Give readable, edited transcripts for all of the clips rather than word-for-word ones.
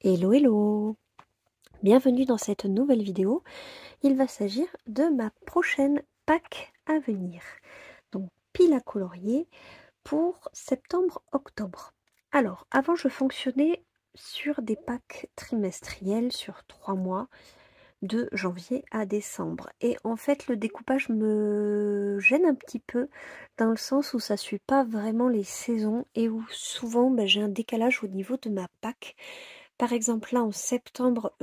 Hello hello! Bienvenue dans cette nouvelle vidéo. Il va s'agir de ma prochaine Pâques à venir. Donc pile à colorier pour septembre-octobre. Alors avant je fonctionnais sur des Pâques trimestriels sur 3 mois, de janvier à décembre. Et en fait le découpage me gêne un petit peu dans le sens où ça suit pas vraiment les saisons et où souvent j'ai un décalage au niveau de ma Pâques. Par exemple, là en septembre,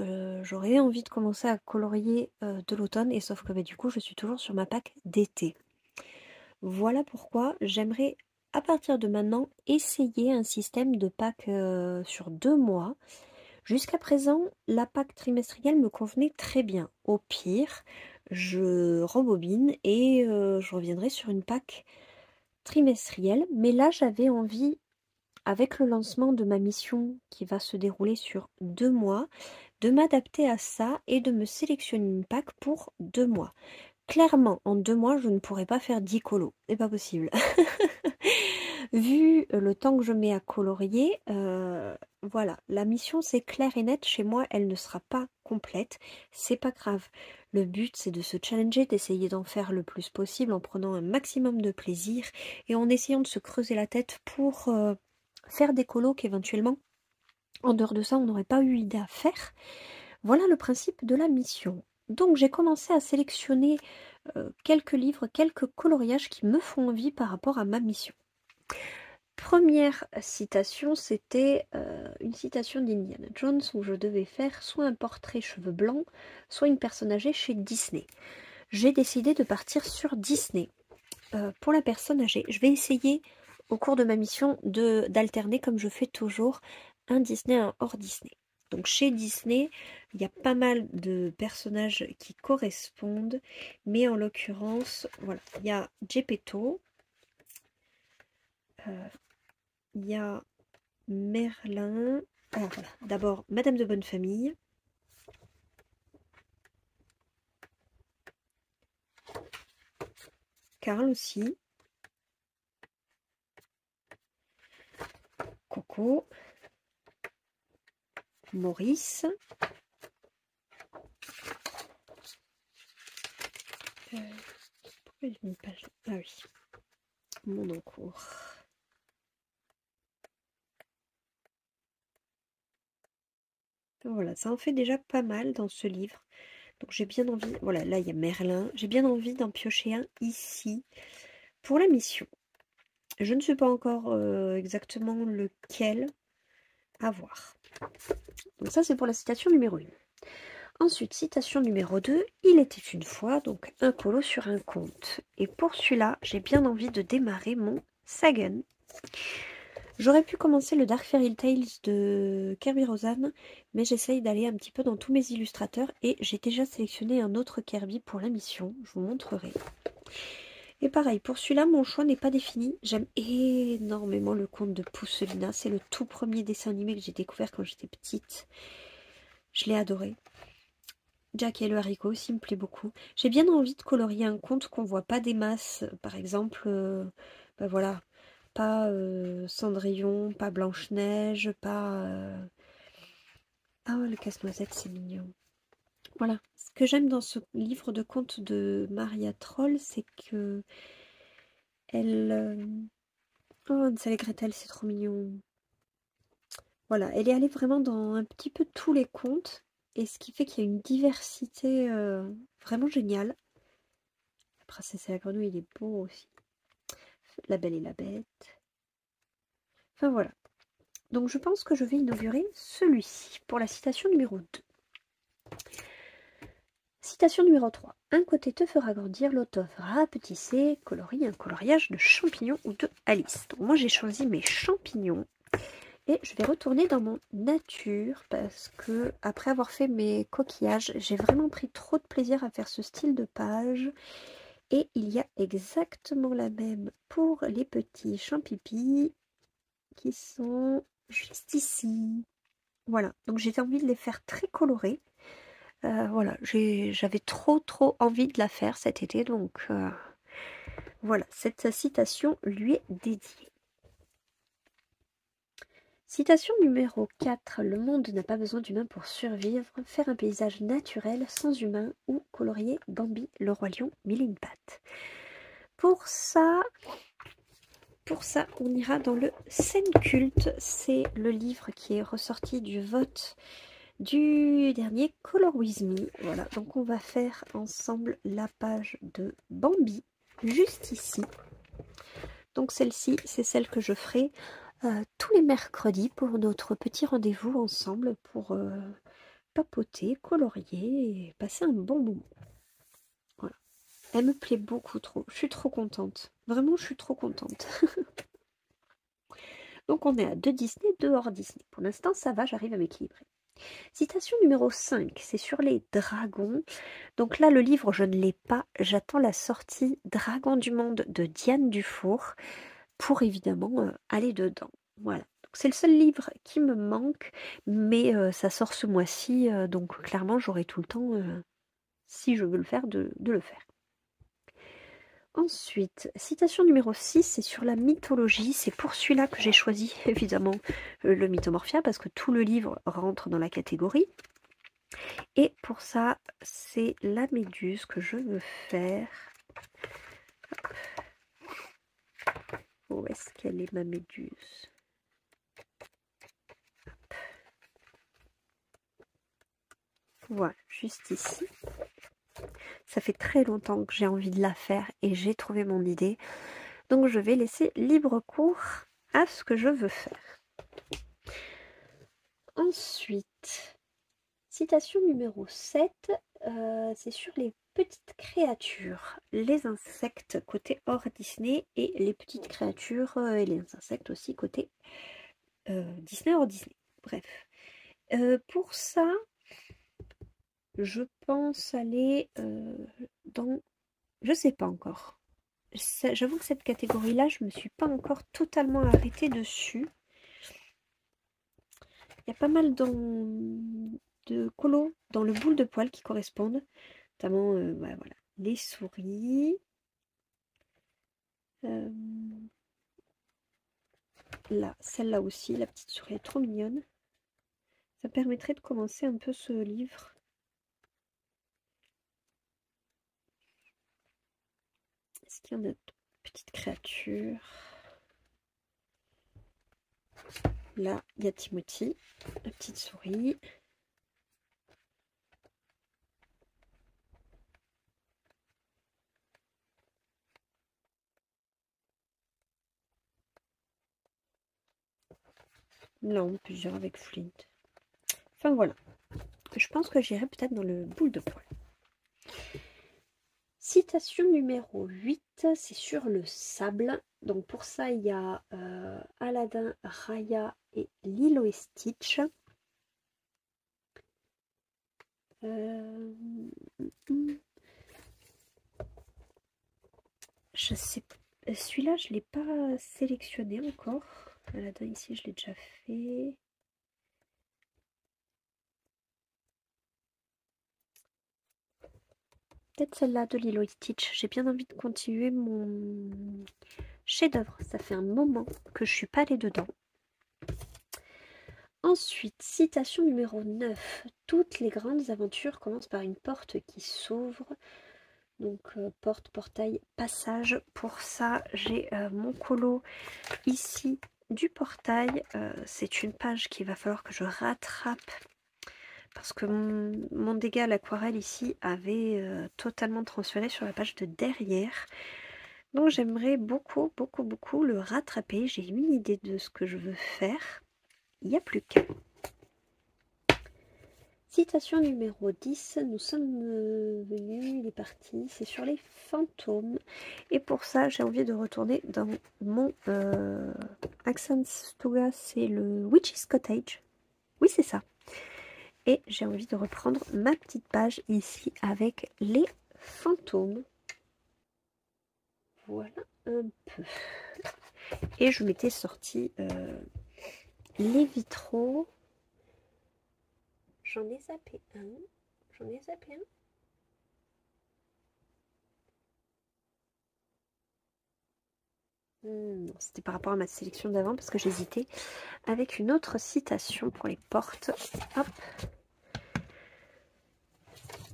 j'aurais envie de commencer à colorier de l'automne, et sauf que du coup, je suis toujours sur ma Pâques d'été. Voilà pourquoi j'aimerais, à partir de maintenant, essayer un système de Pâques sur 2 mois. Jusqu'à présent, la Pâques trimestrielle me convenait très bien. Au pire, je rembobine et je reviendrai sur une Pâques trimestrielle. Mais là, j'avais envie, avec le lancement de ma mission qui va se dérouler sur 2 mois, de m'adapter à ça et de me sélectionner une Pâques pour 2 mois. Clairement, en 2 mois, je ne pourrais pas faire 10 colos. C'est pas possible. Vu le temps que je mets à colorier, voilà, la mission c'est clair et net. Chez moi, elle ne sera pas complète. C'est pas grave. Le but, c'est de se challenger, d'essayer d'en faire le plus possible en prenant un maximum de plaisir et en essayant de se creuser la tête pour faire des colos qu'éventuellement, en dehors de ça, on n'aurait pas eu idée à faire. Voilà le principe de la mission. Donc j'ai commencé à sélectionner quelques livres, quelques coloriages qui me font envie par rapport à ma mission. Première citation, c'était une citation d'Indiana Jones où je devais faire soit un portrait cheveux blancs, soit une personne âgée chez Disney. J'ai décidé de partir sur Disney. Pour la personne âgée, je vais essayer au cours de ma mission d'alterner, comme je fais toujours, un Disney, un hors Disney. Donc chez Disney, il y a pas mal de personnages qui correspondent, mais en l'occurrence, voilà, il y a Geppetto, il y a Merlin, alors voilà, d'abord Madame de Bonne Famille, Karl aussi, Coco, Maurice, pourquoi j'ai mis page? Ah oui, Mononcourt. Voilà, ça en fait déjà pas mal dans ce livre. Donc j'ai bien envie, voilà, là il y a Merlin, j'ai bien envie d'en piocher un ici pour la mission. Je ne sais pas encore exactement lequel à voir. Donc ça c'est pour la citation numéro 1. Ensuite, citation numéro 2, il était une fois, donc un colo sur un conte. Et pour celui-là, j'ai bien envie de démarrer mon Sagan. J'aurais pu commencer le Dark Fairy Tales de Kerby Rosan, mais j'essaye d'aller un petit peu dans tous mes illustrateurs et j'ai déjà sélectionné un autre Kerby pour la mission, je vous montrerai. Et pareil, pour celui-là, mon choix n'est pas défini. J'aime énormément le conte de Pousselina, c'est le tout premier dessin animé que j'ai découvert quand j'étais petite. Je l'ai adoré. Jack et le haricot aussi me plaît beaucoup. J'ai bien envie de colorier un conte qu'on voit pas des masses. Par exemple, voilà, pas Cendrillon, pas Blanche-Neige, pas... Ah, le casse-noisette, c'est mignon. Voilà. Ce que j'aime dans ce livre de contes de Maria Troll, c'est que elle... Oh, Hansel et Gretel, c'est trop mignon. Voilà, elle est allée vraiment dans un petit peu tous les contes, et ce qui fait qu'il y a une diversité vraiment géniale. La princesse et la grenouille, il est beau aussi. La Belle et la Bête. Enfin voilà. Donc je pense que je vais inaugurer celui-ci pour la citation numéro 2. Citation numéro 3. Un côté te fera grandir, l'autre te fera rapetisser. Colorie un coloriage de champignons ou de Alice. Donc moi j'ai choisi mes champignons. Et je vais retourner dans mon nature parce que après avoir fait mes coquillages, j'ai vraiment pris trop de plaisir à faire ce style de page. Et il y a exactement la même pour les petits champipis qui sont juste ici. Voilà, donc j'ai envie de les faire très colorés. Voilà, j'avais trop envie de la faire cet été, donc voilà, cette citation lui est dédiée. Citation numéro 4. Le monde n'a pas besoin d'humains pour survivre. Faire un paysage naturel sans humains ou colorier Bambi, le roi lion, mille et une pattes. Pour ça, on ira dans le Scène culte. C'est le livre qui est ressorti du vote du dernier Color With Me. Voilà, donc on va faire ensemble la page de Bambi, juste ici. Donc celle-ci, c'est celle que je ferai tous les mercredis pour notre petit rendez-vous ensemble pour papoter, colorier et passer un bon moment. Voilà. Elle me plaît beaucoup trop. Je suis trop contente. Vraiment, je suis trop contente. Donc on est à 2 Disney, 2 hors Disney. Pour l'instant, ça va, j'arrive à m'équilibrer. Citation numéro 5, c'est sur les dragons. Donc là, le livre, je ne l'ai pas. J'attends la sortie Dragon du Monde de Diane Dufour pour évidemment aller dedans. Voilà. C'est le seul livre qui me manque, mais ça sort ce mois-ci, donc clairement j'aurai tout le temps, si je veux le faire, de le faire. Ensuite, citation numéro 6, c'est sur la mythologie. C'est pour celui-là que j'ai choisi, évidemment, le Mythomorphia, parce que tout le livre rentre dans la catégorie. Et pour ça, c'est la méduse que je veux faire. Où est-ce qu'elle est, ma méduse? Voilà, juste ici. Ça fait très longtemps que j'ai envie de la faire et j'ai trouvé mon idée. Donc je vais laisser libre cours à ce que je veux faire. Ensuite, citation numéro 7, c'est sur les petites créatures. Les insectes côté hors Disney et les petites créatures et les insectes aussi côté Disney hors Disney. Bref. Pour ça, je pense aller dans... Je sais pas encore. J'avoue que cette catégorie-là, je me suis pas encore totalement arrêtée dessus. Il y a pas mal de colos dans le boule de poil qui correspondent. Notamment, voilà, les souris. Là, celle-là aussi, la petite souris est trop mignonne. Ça permettrait de commencer un peu ce livre. Est-ce qu'il y en a d'autres petites créatures? Là, il y a Timothy, la petite souris. Là, on peut jouer avec Flint. Enfin, voilà. Je pense que j'irai peut-être dans le boule de poil. Citation numéro 8, c'est sur le sable. Donc pour ça, il y a Aladdin, Raya et Lilo et Stitch. Je sais pas. Celui-là, je ne l'ai pas sélectionné encore. Aladdin, ici, je l'ai déjà fait. Peut-être celle-là de Lilo et Stitch. J'ai bien envie de continuer mon chef-d'œuvre. Ça fait un moment que je suis pas allée dedans. Ensuite, citation numéro 9. Toutes les grandes aventures commencent par une porte qui s'ouvre. Donc, porte, portail, passage. Pour ça, j'ai mon colo ici du portail. C'est une page qu'il va falloir que je rattrape. Parce que mon dégât à l'aquarelle ici avait totalement transféré sur la page de derrière. Donc j'aimerais beaucoup, beaucoup, beaucoup le rattraper. J'ai une idée de ce que je veux faire. Il n'y a plus qu'à. Citation numéro 10. Nous sommes venus, il est parti. C'est sur les fantômes. Et pour ça, j'ai envie de retourner dans mon Accent Stuga. C'est le Witch's Cottage. Oui, c'est ça. Et j'ai envie de reprendre ma petite page ici avec les fantômes. Voilà un peu. Et je m'étais sorti les vitraux. J'en ai zappé un. « C'était par rapport à ma sélection d'avant parce que j'hésitais avec une autre citation pour les portes. Hop.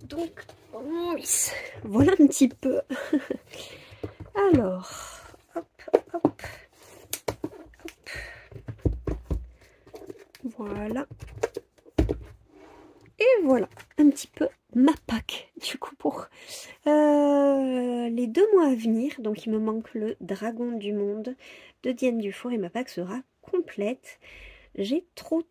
Donc, voilà un petit peu. Alors, hop, hop. Voilà. Et voilà, un petit peu ma pack, du coup, pour les 2 mois à venir. Donc, il me manque le Dragon du Monde de Diane Dufour et ma pack sera complète. J'ai trop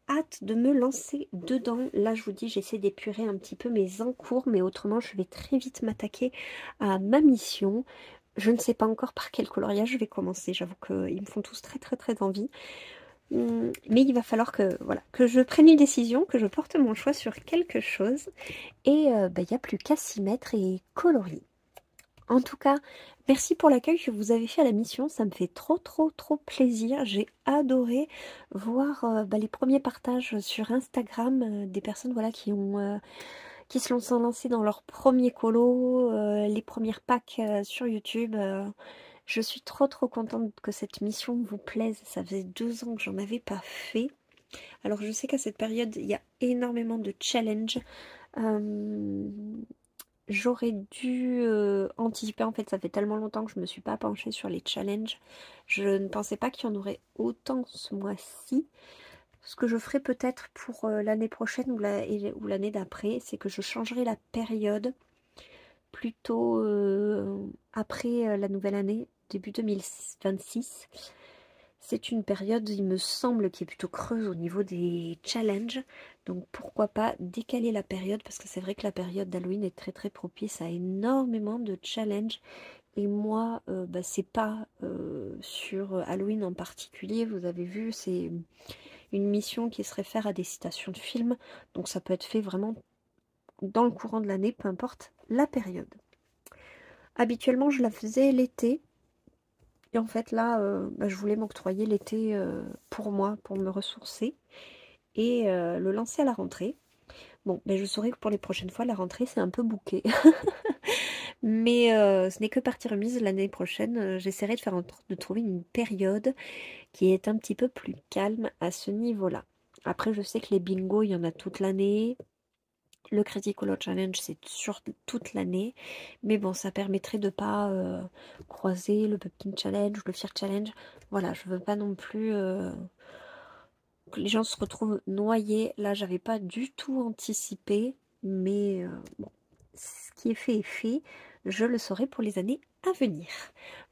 hâte de me lancer dedans. Là, je vous dis, j'essaie d'épurer un petit peu mes encours, mais autrement, je vais très vite m'attaquer à ma mission. Je ne sais pas encore par quel coloriage je vais commencer. J'avoue qu'ils me font tous très envie. Mais il va falloir que, voilà, que je prenne une décision, que je porte mon choix sur quelque chose. Et il n'y a plus qu'à s'y mettre et colorier. En tout cas, merci pour l'accueil que vous avez fait à la mission. Ça me fait trop plaisir. J'ai adoré voir les premiers partages sur Instagram des personnes voilà, qui se sont lancées dans leur premier colo, les premières packs sur YouTube. Je suis trop contente que cette mission vous plaise. Ça faisait 2 ans que j'en avais pas fait. Alors je sais qu'à cette période, il y a énormément de challenges. J'aurais dû anticiper, en fait, ça fait tellement longtemps que je ne me suis pas penchée sur les challenges. Je ne pensais pas qu'il y en aurait autant ce mois-ci. Ce que je ferai peut-être pour l'année prochaine ou l'année d'après, c'est que je changerai la période plutôt après la nouvelle année, début 2026. C'est une période, il me semble, qui est plutôt creuse au niveau des challenges. Donc pourquoi pas décaler la période, parce que c'est vrai que la période d'Halloween est très propice à énormément de challenges. Et moi, c'est pas sur Halloween en particulier. Vous avez vu, c'est une mission qui se réfère à des citations de films. Donc ça peut être fait vraiment dans le courant de l'année, peu importe la période. Habituellement, je la faisais l'été. Et en fait, là, je voulais m'octroyer l'été pour moi, pour me ressourcer et le lancer à la rentrée. Bon, je saurai que pour les prochaines fois, la rentrée, c'est un peu bouqué. Mais ce n'est que partie remise l'année prochaine. J'essaierai de trouver une période qui est un petit peu plus calme à ce niveau-là. Après, je sais que les bingos, il y en a toute l'année. Le Critical Challenge, c'est sur toute l'année. Mais bon, ça permettrait de ne pas croiser le Pumpkin Challenge ou le Fear Challenge. Voilà, je veux pas non plus que les gens se retrouvent noyés. Là, j'avais pas du tout anticipé. Mais bon, ce qui est fait est fait. Je le saurai pour les années à venir.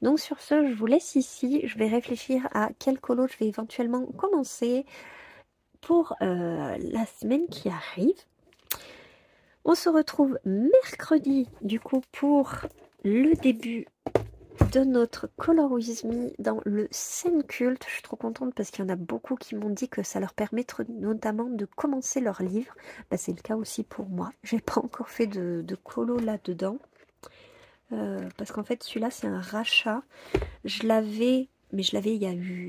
Donc sur ce, je vous laisse ici. Je vais réfléchir à quel colo je vais éventuellement commencer pour la semaine qui arrive. On se retrouve mercredi, du coup, pour le début de notre Color With Me dans le scène culte. Je suis trop contente parce qu'il y en a beaucoup qui m'ont dit que ça leur permet notamment de commencer leur livre. C'est le cas aussi pour moi. J'ai pas encore fait de colo là-dedans. Parce qu'en fait, celui-là, c'est un rachat. Je l'avais... Mais je l'avais il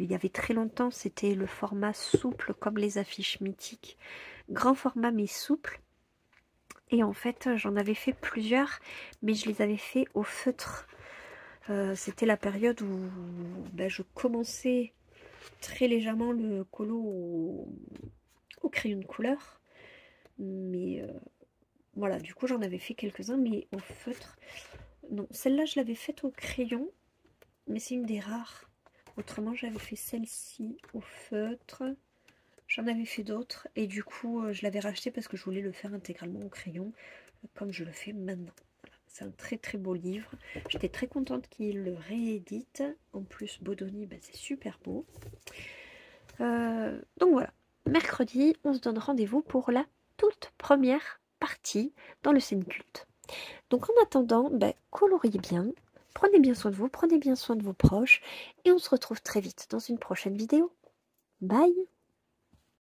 y avait très longtemps. C'était le format souple comme les affiches mythiques. Grand format mais souple. Et en fait, j'en avais fait plusieurs, mais je les avais fait au feutre. C'était la période où je commençais très légèrement le colo au crayon de couleur. Mais voilà, du coup, j'en avais fait quelques-uns, mais au feutre. Non, celle-là, je l'avais faite au crayon, mais c'est une des rares. Autrement, j'avais fait celle-ci au feutre. J'en avais fait d'autres et du coup je l'avais racheté parce que je voulais le faire intégralement au crayon comme je le fais maintenant. Voilà. C'est un très beau livre. J'étais très contente qu'il le réédite. En plus Bodoni, c'est super beau. Donc voilà, mercredi on se donne rendez-vous pour la toute première partie dans le scène culte. Donc en attendant, coloriez bien, prenez bien soin de vous, prenez bien soin de vos proches et on se retrouve très vite dans une prochaine vidéo. Bye!